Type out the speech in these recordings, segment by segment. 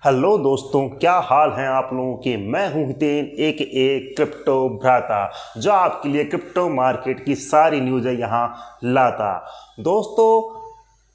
Hello दोस्तों, क्या हाल हैं आप लोगों के। मैं हूं हितेन एक क्रिप्टो भ्राता, जो आपके लिए क्रिप्टो मार्केट की सारी न्यूज़ है यहाँ लाता। दोस्तों,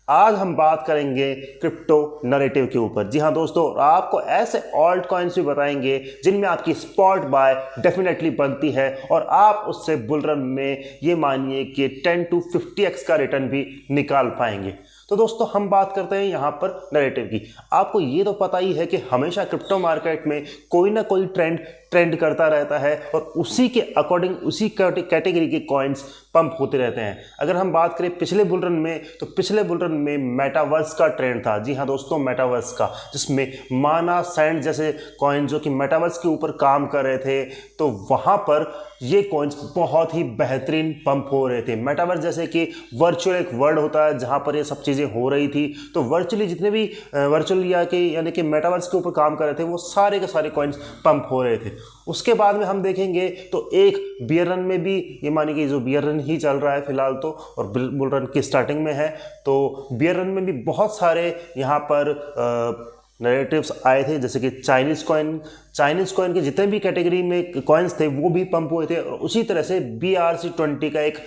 आज हम बात करेंगे क्रिप्टो नैरेटिव के ऊपर। जी हाँ दोस्तों, आपको ऐसे ऑल्ट कॉइन्स भी बताएंगे जिनमें आपकी स्पॉट बाय डेफिनेटली बनती है और आप उससे बुल रन में ये मानिए कि 10 to 50x का रिटर्न भी निकाल पाएंगे। तो दोस्तों, हम बात करते हैं यहाँ पर नैरेटिव की। आपको ये तो पता ही है कि हमेशा क्रिप्टो मार्केट में कोई ना कोई ट्रेंड करता रहता है और उसी के अकॉर्डिंग उसी कैटेगरी के कॉइन्स पंप होते रहते हैं। अगर हम बात करें पिछले बुल रन में, तो पिछले बुल रन में मेटावर्स का ट्रेंड था। जी हाँ दोस्तों, मेटावर्स का, जिसमें माना सैंड जैसे कॉइन जो कि मेटावर्स के ऊपर काम कर रहे थे, तो वहाँ पर ये कॉइन्स बहुत ही बेहतरीन पंप हो रहे थे। मेटावर्स जैसे कि वर्चुअल एक वर्ल्ड होता है जहाँ पर ये सब चीज़ें हो रही थी, तो वर्चुअली जितने भी वर्चुअल यानी कि मेटावर्स के ऊपर काम कर रहे थे, वो सारे के सारे कॉइन्स पंप हो रहे थे। उसके बाद में हम देखेंगे तो एक बियर रन में भी, ये मानिए कि जो बियर रन ही चल रहा है फिलहाल तो, और बुल रन की स्टार्टिंग में है, तो बियर रन में भी बहुत सारे यहाँ पर नैरेटिव्स आए थे, जैसे कि चाइनीज़ कॉइन के जितने भी कैटेगरी में कॉइन्स थे वो भी पंप हुए थे। और उसी तरह से BRC20 का एक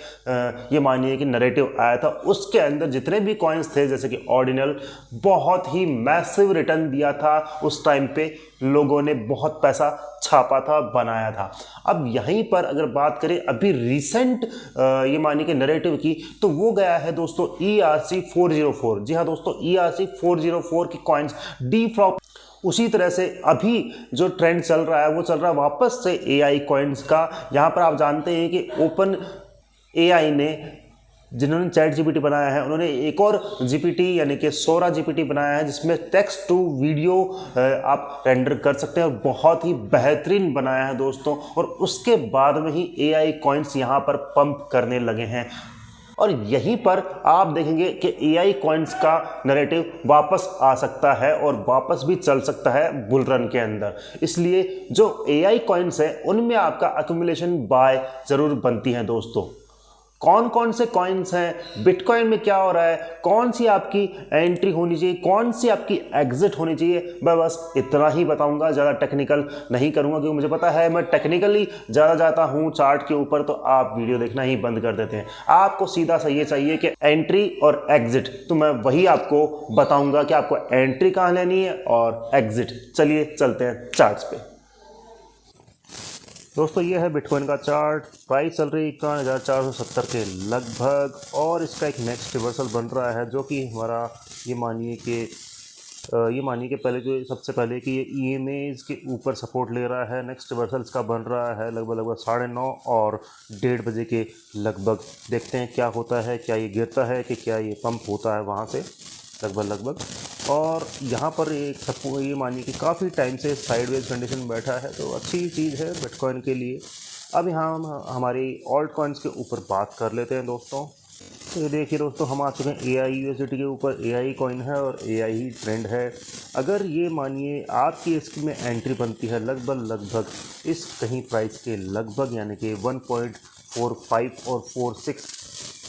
ये मानिए कि नैरेटिव आया था, उसके अंदर जितने भी कॉइन्स थे जैसे कि ऑर्डिनल, बहुत ही मैसिव रिटर्न दिया था। उस टाइम पे लोगों ने बहुत पैसा छापा था, बनाया था। अब यहीं पर अगर बात करें अभी रिसेंट ये मानिए कि नैरेटिव की, तो वो गया है दोस्तों ERC404। जी हाँ दोस्तों, ERC404 की कॉइन्स डीफ्रॉप। उसी तरह से अभी जो ट्रेंड चल रहा है वो चल रहा है वापस से AI कॉइन्स का। यहाँ पर आप जानते हैं कि ओपन AI ने, जिन्होंने चैट जीपीटी बनाया है, उन्होंने एक और जीपीटी यानी कि सोरा जीपीटी बनाया है, जिसमें टेक्स्ट टू वीडियो आप रेंडर कर सकते हैं, और बहुत ही बेहतरीन बनाया है दोस्तों। और उसके बाद में ही AI कॉइन्स यहाँ पर पंप करने लगे हैं, और यहीं पर आप देखेंगे कि AI कॉइन्स का नैरेटिव वापस आ सकता है और वापस भी चल सकता है बुल रन के अंदर। इसलिए जो AI कॉइन्स है उनमें आपका अक्यूमुलेशन बाय जरूर बनती है दोस्तों। कौन कौन से कॉइन्स हैं, बिटकॉइन में क्या हो रहा है, कौन सी आपकी एंट्री होनी चाहिए, कौन सी आपकी एग्जिट होनी चाहिए, मैं बस इतना ही बताऊंगा, ज़्यादा टेक्निकल नहीं करूंगा, क्योंकि मुझे पता है मैं टेक्निकली ज़्यादा जाता हूं चार्ट के ऊपर, तो आप वीडियो देखना ही बंद कर देते हैं। आपको सीधा सा ये चाहिए कि एंट्री और एग्जिट, तो मैं वही आपको बताऊंगा कि आपको एंट्री कहाँ लेनी है और एग्जिट। चलिए चलते हैं चार्ट्स पे। दोस्तों, ये है बिटकॉइन का चार्ट। प्राइस चल रही है 51,470 के लगभग, और इसका एक नेक्स्ट रिवर्सल बन रहा है, जो कि हमारा ये मानिए कि पहले जो सबसे पहले कि ये EMAs के ऊपर सपोर्ट ले रहा है। नेक्स्ट रिवर्सल इसका बन रहा है लगभग 9:30 और 1:30 बजे के लगभग। देखते हैं क्या होता है, क्या ये गिरता है कि क्या ये पंप होता है वहाँ से लगभग। और यहाँ पर एक सबको ये मानिए कि काफ़ी टाइम से साइडवेज कंडीशन में बैठा है, तो अच्छी चीज़ है बिटकॉइन के लिए। अब यहाँ हम हमारी ऑल्ट कॉइन्स के ऊपर बात कर लेते हैं दोस्तों। तो ये देखिए दोस्तों, हम आ चुके हैं AI/USDT के ऊपर। AI कॉइन है और AI ही ट्रेंड है। अगर ये मानिए आपकी इसमें एंट्री बनती है लगभग इस कहीं प्राइस के लगभग, यानी कि 1.45 और 46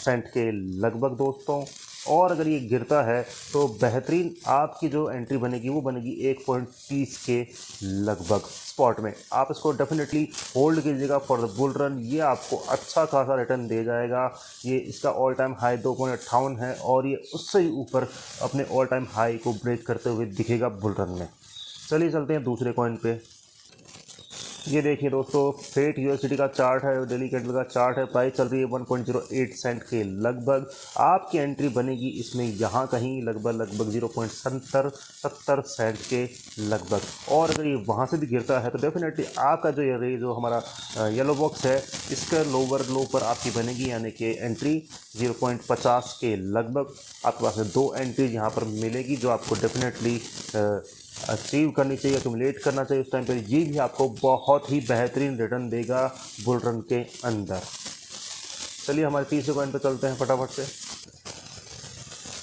सेंट के लगभग दोस्तों, और अगर ये गिरता है तो बेहतरीन आपकी जो एंट्री बनेगी वो बनेगी 1.30 के लगभग स्पॉट में। आप इसको डेफिनेटली होल्ड कीजिएगा फॉर द बुल रन। ये आपको अच्छा खासा रिटर्न दे जाएगा। ये इसका ऑल टाइम हाई 2.58 है, और ये उससे ही ऊपर अपने ऑल टाइम हाई को ब्रेक करते हुए दिखेगा बुल रन में। चलिए चलते हैं दूसरे कॉइन पे। ये देखिए दोस्तों, फेट USDT का चार्ट है, डेली कैंडल का चार्ट है। प्राइस चल रही है 1.08 सेंट के लगभग। आपकी एंट्री बनेगी इसमें यहाँ कहीं लगभग 0.70 सेंट के लगभग। और अगर ये वहाँ से भी गिरता है तो डेफिनेटली आपका जो हमारा येलो बॉक्स है, इसका लोअर लो पर आपकी बनेगी, यानी कि एंट्री 0.50 के लगभग। आपके पास 2 एंट्रीज यहाँ पर मिलेगी, जो आपको डेफिनेटली अचीव करनी चाहिए, एक्यूमुलेट करना चाहिए उस टाइम पर। ये भी आपको बहुत ही बेहतरीन रिटर्न देगा बुल रन के अंदर। चलिए हमारे तीसरे पॉइंट पे चलते हैं फटाफट से।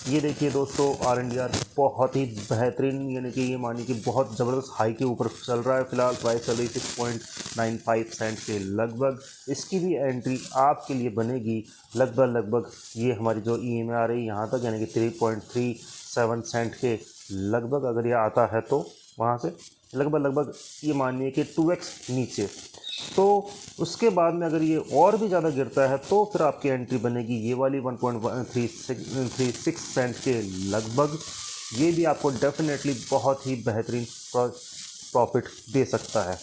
ये देखिए दोस्तों, RNDR बहुत ही बेहतरीन, यानी कि ये मानिए कि बहुत ज़बरदस्त हाई के ऊपर चल रहा है। फिलहाल प्राइस चल रही 6.95 सेंट के लगभग। इसकी भी एंट्री आपके लिए बनेगी लगभग ये हमारी जो EMA आ रही है यहाँ तक, यानी कि 3.37 सेंट के लगभग। अगर ये आता है तो वहाँ से लगभग ये मानिए कि 2x नीचे। तो उसके बाद में अगर ये और भी ज़्यादा गिरता है तो फिर आपकी एंट्री बनेगी ये वाली 1.36 सेंट के लगभग। ये भी आपको डेफिनेटली बहुत ही बेहतरीन प्रॉफिट दे सकता है।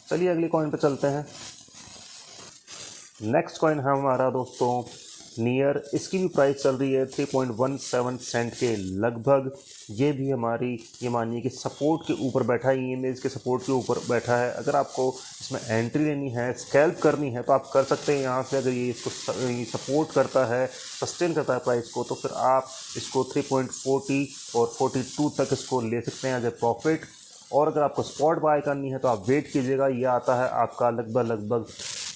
चलिए अगली कॉइन पे चलते हैं। नेक्स्ट कॉइन है हमारा दोस्तों नियर। इसकी भी प्राइस चल रही है 3.17 सेंट के लगभग। ये भी हमारी ये मानिए कि सपोर्ट के ऊपर बैठा है, इमेज के सपोर्ट के ऊपर बैठा है। अगर आपको इसमें एंट्री लेनी है, स्कैल्प करनी है तो आप कर सकते हैं यहाँ से। अगर ये इसको सपोर्ट करता है, सस्टेन करता है प्राइस को, तो फिर आप इसको 3.40 और 42 तक इसको ले सकते हैं एज ए प्रॉफिट। और अगर आपको स्पॉट बाय करनी है तो आप वेट कीजिएगा। ये आता है आपका लगभग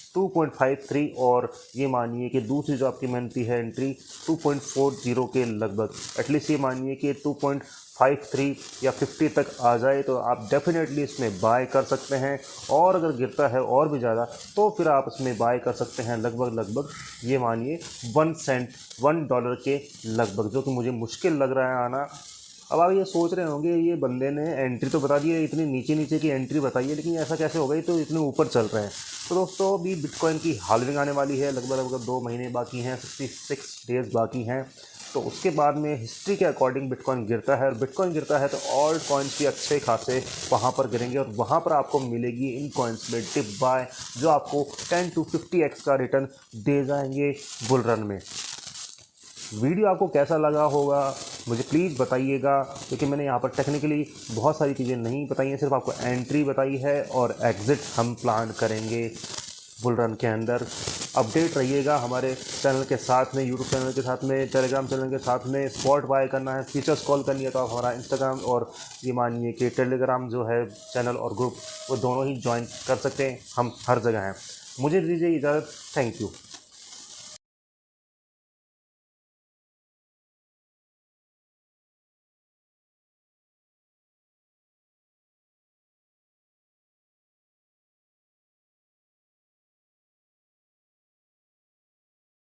2.53 और ये मानिए कि दूसरी जो आपकी बनती है एंट्री 2.40 के लगभग। एटलीस्ट ये मानिए कि 2.53 या 50 तक आ जाए तो आप डेफिनेटली इसमें बाय कर सकते हैं। और अगर गिरता है और भी ज़्यादा तो फिर आप इसमें बाय कर सकते हैं लगभग ये मानिए $1 के लगभग, जो कि मुझे मुश्किल लग रहा है आना। अब आप ये सोच रहे होंगे ये बंदे ने एंट्री तो बता दी है, इतनी नीचे की एंट्री बताई है, लेकिन ऐसा कैसे हो गई तो इतने ऊपर चल रहे हैं। तो दोस्तों अभी बिटकॉइन की हाल्विंग आने वाली है, लगभग 2 महीने बाकी हैं, 66 डेज़ बाकी हैं। तो उसके बाद में हिस्ट्री के अकॉर्डिंग बिटकॉइन गिरता है, और बिटकॉइन गिरता है तो ऑल कॉइन्स भी अच्छे खासे वहाँ पर गिरेंगे, और वहाँ पर आपको मिलेगी इन कॉइन्स में डिप बाय, जो आपको 10 to 50x का रिटर्न दे जाएंगे बुल रन में। वीडियो आपको कैसा लगा होगा मुझे प्लीज़ बताइएगा, क्योंकि मैंने यहाँ पर टेक्निकली बहुत सारी चीज़ें नहीं बताई हैं, सिर्फ आपको एंट्री बताई है और एग्ज़िट हम प्लान करेंगे बुल रन के अंदर। अपडेट रहिएगा हमारे चैनल के साथ में, यूट्यूब चैनल के साथ में, टेलीग्राम चैनल के साथ में। स्पॉट बाय करना है, फीचर्स कॉल करनी है तो आप हमारा इंस्टाग्राम और ये मानिए कि टेलीग्राम जो है चैनल और ग्रुप, वो दोनों ही ज्वाइन कर सकते हैं। हम हर जगह हैं। मुझे दीजिए इजाज़त। Thank you.